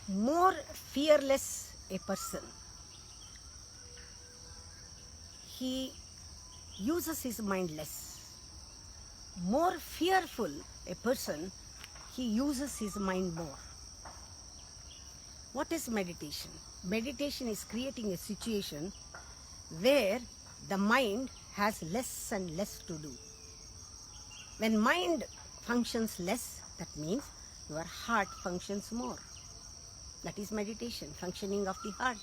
more fearless a person, he uses his mind less. More fearful a person, he uses his mind more. What is meditation? Meditation is creating a situation where the mind has less and less to do. When mind functions less, that means your heart functions more. That is meditation, functioning of the heart.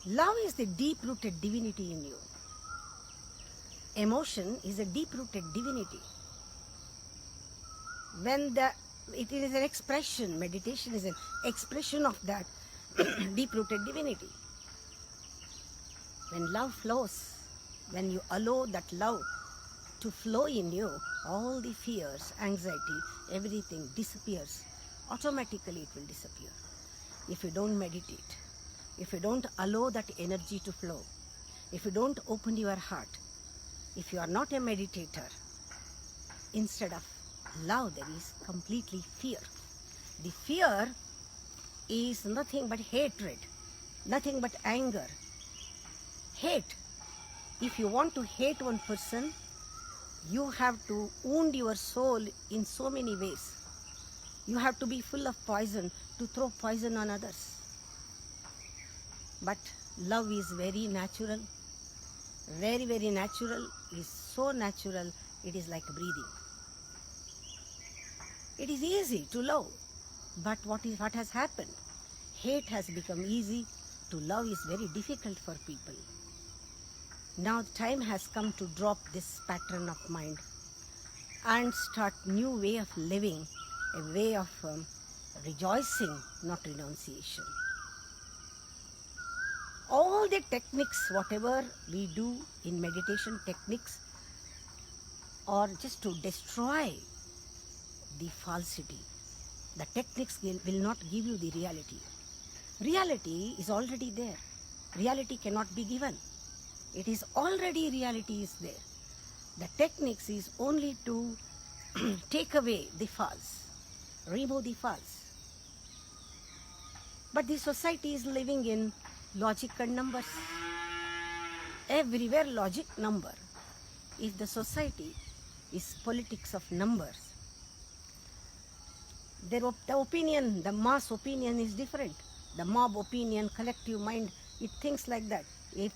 Love is the deep-rooted divinity in you. Emotion is a deep-rooted divinity. It is an expression, meditation is an expression of that deep-rooted divinity. When love flows, when you allow that love to flow in you, all the fears, anxiety, everything disappears. Automatically it will disappear. If you don't meditate, if you don't allow that energy to flow, if you don't open your heart, if you are not a meditator, instead of love there is completely fear. The fear is nothing but hatred, nothing but anger. Hate. If you want to hate one person, you have to wound your soul in so many ways. You have to be full of poison to throw poison on others. But love is very natural, very, very natural. It is so natural, it is like breathing. It is easy to love, but what has happened? Hate has become easy, to love is very difficult for people. Now the time has come to drop this pattern of mind and start new way of living, a way of rejoicing, not renunciation. All the techniques, whatever we do in meditation techniques, are just to destroy the falsity. The techniques will not give you the reality. Reality is already there. Reality cannot be given. It is already, reality is there. The techniques is only to take away the false, remove the false. But the society is living in logic and numbers. Everywhere logic, number. If the society is politics of numbers, the opinion, the mass opinion is different. The mob opinion, collective mind, it thinks like that. If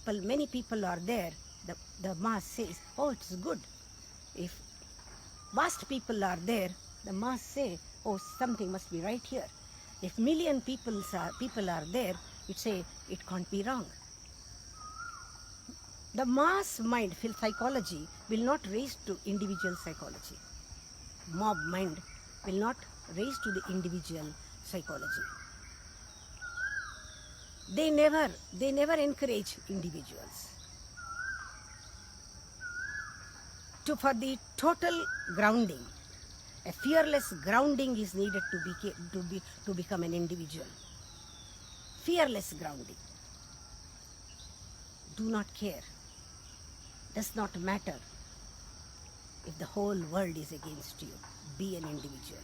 many people are there, the mass says, oh, it's good. If vast people are there, the mass say, oh, something must be right here. If million people are there, it say, it can't be wrong. The mass mind, psychology, will not raise to individual psychology. Mob mind will not raise to the individual psychology. They never encourage individuals. For the total grounding, a fearless grounding is needed to become an individual. Fearless grounding. Do not care. Does not matter if the whole world is against you. Be an individual.